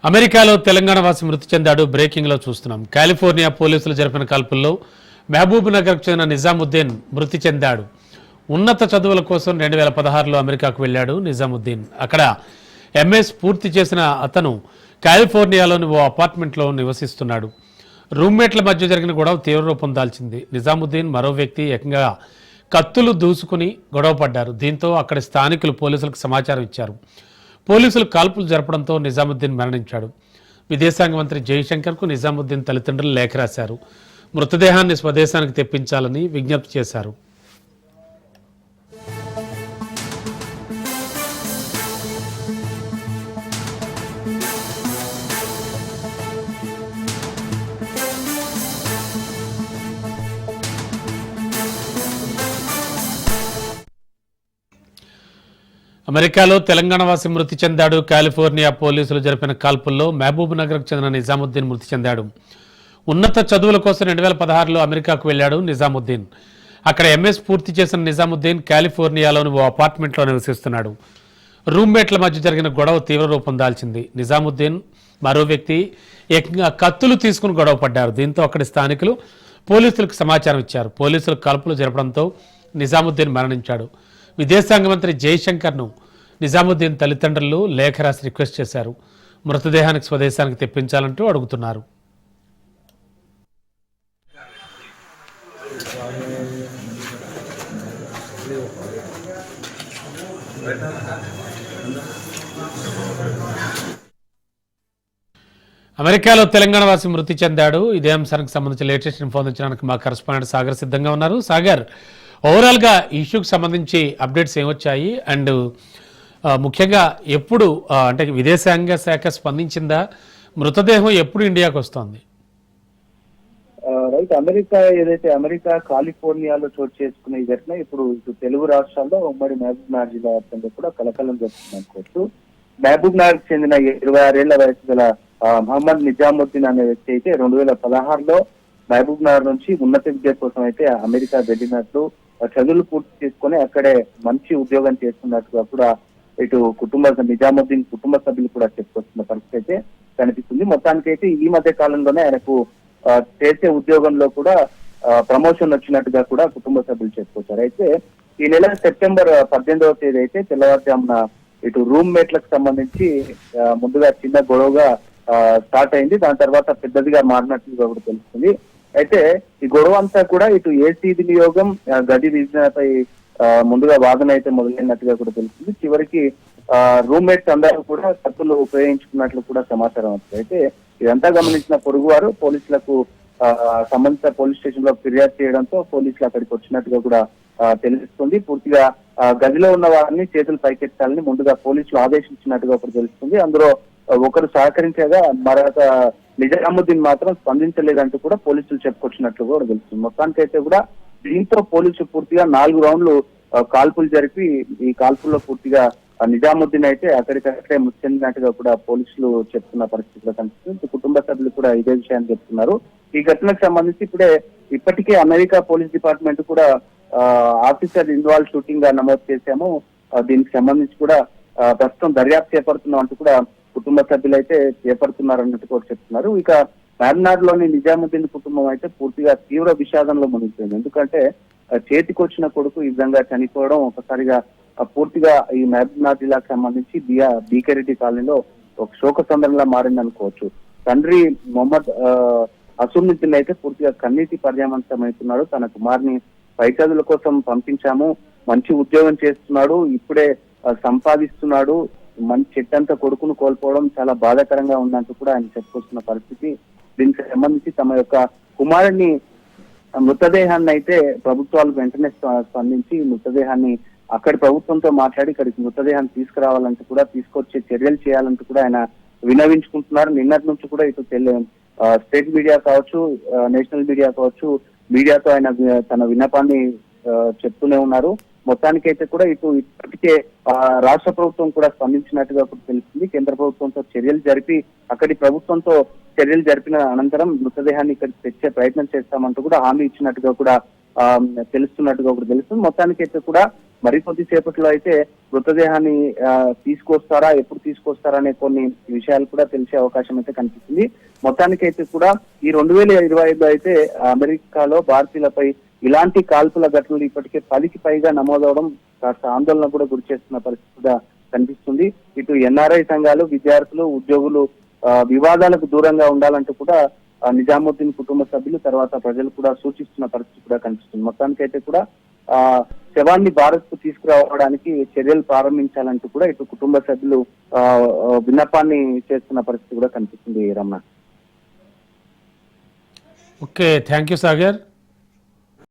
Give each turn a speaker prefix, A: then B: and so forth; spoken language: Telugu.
A: అమెరికాలో తెలంగాణ వాసి మృతి చెందాడు. బ్రేకింగ్ లో చూస్తున్నాం. కాలిఫోర్నియా పోలీసులు జరిపిన కాల్పుల్లో మహబూబ్ నగర్కు చెందిన నిజాముద్దీన్ మృతి చెందాడు. ఉన్నత చదువుల కోసం 2016లో అమెరికాకు వెళ్లాడు నిజాముద్దీన్. అక్కడ ఎంఎస్ పూర్తి చేసిన అతను కాలిఫోర్నియాలోని ఓ అపార్ట్మెంట్లో నివసిస్తున్నాడు. రూమ్మేట్ల మధ్య జరిగిన గొడవ తీవ్ర రూపం దాల్చింది. నిజాముద్దీన్ మరో వ్యక్తి ఏకంగా కత్తులు దూసుకుని గొడవ పడ్డారు. దీంతో అక్కడి స్థానికులు పోలీసులకు సమాచారం ఇచ్చారు. పోలీసులు కాల్పులు జరపడంతో నిజాముద్దీన్ మరణించాడు. విదేశాంగ మంత్రి జైశంకర్కు నిజాముద్దీన్ తల్లిదండ్రులు లేఖ రాశారు. మృతదేహాన్ని స్వదేశానికి తెప్పించాలని విజ్ఞప్తి చేశారు. అమెరికాలో తెలంగాణ వాసి మృతి చెందాడు. కాలిఫోర్నియా పోలీసులు జరిపిన కాల్పుల్లో మహబూబ్ నగర్కు చెందిన నిజాముద్దీన్ మృతి చెందాడు. ఉన్నత చదువుల కోసం 2016లో అమెరికాకు వెళ్లాడు నిజాముద్దీన్. అక్కడ ఎంఎస్ పూర్తి చేసిన నిజాముద్దీన్ కాలిఫోర్నియాలోని ఓ అపార్ట్మెంట్లో నివసిస్తున్నాడు. రూమ్మేట్ల మధ్య జరిగిన గొడవ తీవ్ర రూపం దాల్చింది. నిజాముద్దీన్ మరో వ్యక్తి ఏకంగా కత్తులు తీసుకుని గొడవ పడ్డారు. దీంతో అక్కడి స్థానికులు పోలీసులకు సమాచారం ఇచ్చారు. పోలీసులు కాల్పులు జరపడంతో నిజాముద్దీన్ మరణించాడు. విదేశాంగ మంత్రి జైశంకర్ను నిజాముద్దీన్ తల్లిదండ్రులు లేఖ రాసి రిక్వెస్ట్ చేశారు. మృతదేహానికి స్వదేశానికి తెప్పించాలంటూ అడుగుతున్నారు. అమెరికాలో తెలంగాణ వాసి మృతి చెందాడు. ఇదే అంశానికి సంబంధించి లేటెస్ట్ ఇన్ఫో అందించడానికి మా కరెస్పాండెంట్ సాగర్ సిద్ధంగా ఉన్నారు. సాగర్, ఓవరాల్గా ఈ ఇష్యూకి సంబంధించి అప్డేట్స్ ఏమొచ్చాయి అండ్ ముఖ్యంగా ఎప్పుడు అంటే విదేశాంగ శాఖ స్పందించిందా? మృతదేహం ఎప్పుడు ఇండియాకి వస్తోంది?
B: రైట్, అమెరికా కాలిఫోర్నియాలో చోటు చేసుకున్న ఈ ఘటన ఇప్పుడు ఇటు తెలుగు రాష్ట్రాల్లో ఉమ్మడి మహబూబ్ నగర్ జిల్లా వ్యాప్తంగా కూడా కలకలం జరుగుతుంది అనుకోవచ్చు. మహబూబ్ నగర్ చెందిన 26 ఏళ్ల వయసు గల మహమ్మద్ నిజాముద్దీన్ అనే వ్యక్తి అయితే 2016లో మహబూబ్ నగర్ నుంచి ఉన్నత విద్య కోసం అయితే అమెరికా వెళ్ళినట్లు, చదువులు పూర్తి చేసుకుని అక్కడే మంచి ఉద్యోగం చేస్తున్నట్టుగా కూడా ఇటు నిజాముద్దీన్ కుటుంబ సభ్యులు కూడా చెప్పుకొస్తున్న పరిస్థితి అయితే కనిపిస్తుంది. మొత్తానికైతే ఈ మధ్య కాలంలోనే ఆయనకు చేసే ఉద్యోగంలో కూడా ప్రమోషన్ వచ్చినట్టుగా కూడా కుటుంబ సభ్యులు చెప్పుకొచ్చారు. అయితే ఈ నెల సెప్టెంబర్ 18వ తేదీ అయితే తెల్లవారుజామున ఇటు రూమ్మేట్లకు సంబంధించి ముందుగా చిన్న గొడవగా స్టార్ట్ అయింది. దాని తర్వాత పెద్దదిగా మారినట్లుగా కూడా తెలుస్తుంది. అయితే ఈ గొడవ అంతా కూడా ఇటు ఏసీ వినియోగం, గది విభజనపై ముందుగా వాదన అయితే మొదలైనట్టుగా కూడా తెలుస్తుంది. చివరికి రూమ్మేట్స్ అందరూ కూడా కత్తులు ఉపయోగించుకున్నట్లు కూడా సమాచారం వస్తుంది. అయితే ఇదంతా గమనించిన పొరుగువారు పోలీసులకు సంబంధిత పోలీస్ స్టేషన్ లో ఫిర్యాదు చేయడంతో పోలీసులు అక్కడికి వచ్చినట్టుగా కూడా తెలుస్తుంది. పూర్తిగా గదిలో ఉన్న వారిని చేతులు పైకెత్తాలని ముందుగా పోలీసులు ఆదేశించినట్టుగా కూడా తెలుస్తుంది. అందులో ఒకరు సహకరించగా మరొక నిజాముద్దీన్ మాత్రం స్పందించలేదంటూ కూడా పోలీసులు చెప్పుకొచ్చినట్లు కూడా తెలుస్తుంది. మొత్తానికైతే కూడా దీంతో పోలీసులు పూర్తిగా 4 రౌండ్లు కాల్పులు జరిపి ఈ కాల్పుల్లో పూర్తిగా నిజాముద్దీన్ అయితే అక్కడికక్కడే మృతి చెందినట్టుగా కూడా పోలీసులు చెప్తున్న పరిస్థితిలో కనిపిస్తుంది. కుటుంబ సభ్యులు కూడా ఇదే విషయాన్ని చెప్తున్నారు. ఈ ఘటనకు సంబంధించి ఇప్పటికే అమెరికా పోలీస్ డిపార్ట్మెంట్ కూడా ఆఫీసర్ ఇన్వాల్వ్ షూటింగ్ గా నమోదు చేశాము, దీనికి సంబంధించి కూడా ప్రస్తుతం దర్యాప్తు చేపడుతున్నాం అంటూ కూడా కుటుంబ సభ్యులు అయితే చేపడుతున్నారు అన్నట్టు కూడా చెప్తున్నారు. ఇక మహబూబ్ లోని నిజాముద్దీన్ కుటుంబం అయితే పూర్తిగా తీవ్ర విషాదంలో మునిగిపోయింది. ఎందుకంటే చేతికొచ్చిన కొడుకు ఈ విధంగా చనిపోవడం ఒకసారిగా పూర్తిగా ఈ మహబూబ్ జిల్లాకు సంబంధించి బీకెరెడ్డి కాలనీలో ఒక శోక సందర్భంగా మారింది అనుకోవచ్చు. తండ్రి మొహమ్మద్ అసూముద్దీన్ అయితే పూర్తిగా కన్నీటి పర్యామంతమవుతున్నాడు. తన కుమార్ని పై చదువుల కోసం పంపించాము, మంచి ఉద్యోగం చేస్తున్నాడు, ఇప్పుడే సంపాదిస్తున్నాడు, మంచి చెట్టంతా కొడుకును కోల్పోవడం చాలా బాధాకరంగా ఉందంటూ కూడా ఆయన చెప్పుకొస్తున్న పరిస్థితి. దీనికి సంబంధించి తమ యొక్క కుమారుడిని మృతదేహాన్ని అయితే ప్రభుత్వాలు వెంటనే స్పందించి మృతదేహాన్ని అక్కడి ప్రభుత్వంతో మాట్లాడి ఇక్కడికి మృతదేహాన్ని తీసుకురావాలంటూ కూడా తీసుకొచ్చే చర్యలు చేయాలంటూ కూడా ఆయన విన్నవించుకుంటున్నారు. నిన్నటి నుంచి కూడా ఇటు స్టేట్ మీడియా కావచ్చు, నేషనల్ మీడియా కావచ్చు, మీడియాతో ఆయన తన విన్నపాన్ని చెప్తూనే ఉన్నారు. మొత్తానికైతే కూడా ఇప్పటికే రాష్ట్ర ప్రభుత్వం కూడా స్పందించినట్టుగా కూడా తెలుస్తుంది. కేంద్ర ప్రభుత్వంతో చర్యలు జరిపి అక్కడి ప్రభుత్వంతో చర్యలు జరిపిన అనంతరం మృతదేహాన్ని ఇక్కడికి తెచ్చే ప్రయత్నం చేస్తామంటూ కూడా హామీ ఇచ్చినట్టుగా కూడా తెలుస్తున్నట్టుగా కూడా తెలుస్తుంది. మొత్తానికైతే కూడా మరికొద్ది సేపట్లో అయితే మృతదేహాన్ని తీసుకొస్తారా, ఎప్పుడు తీసుకొస్తారా అనే కొన్ని విషయాలు కూడా తెలిసే అవకాశం అయితే కనిపిస్తుంది. మొత్తానికైతే కూడా ఈ 2025 అయితే అమెరికాలో భారతీయులపై ఇలాంటి కాల్పుల ఘటనలు ఇప్పటికే 10కి పైగా నమోదవడం కాస్త ఆందోళన కూడా గురి చేస్తున్న పరిస్థితి కూడా కనిపిస్తుంది. ఇటు ఎన్ఆర్ఐ సంఘాలు, విద్యార్థులు, ఉద్యోగులు వివాదాలకు దూరంగా ఉండాలంటూ కూడా నిజాముద్దీన్ కుటుంబ సభ్యులు, తర్వాత ప్రజలు కూడా సూచిస్తున్న పరిస్థితి కూడా కనిపిస్తుంది. మొత్తానికైతే కూడా శవాన్ని భారత్ కు తీసుకురావడానికి చర్యలు ప్రారంభించాలంటూ కూడా ఇటు కుటుంబ సభ్యులు విన్నపాన్ని చేస్తున్న పరిస్థితి కూడా కనిపిస్తుంది. Ramana.
A: Okay, thank you Sagar.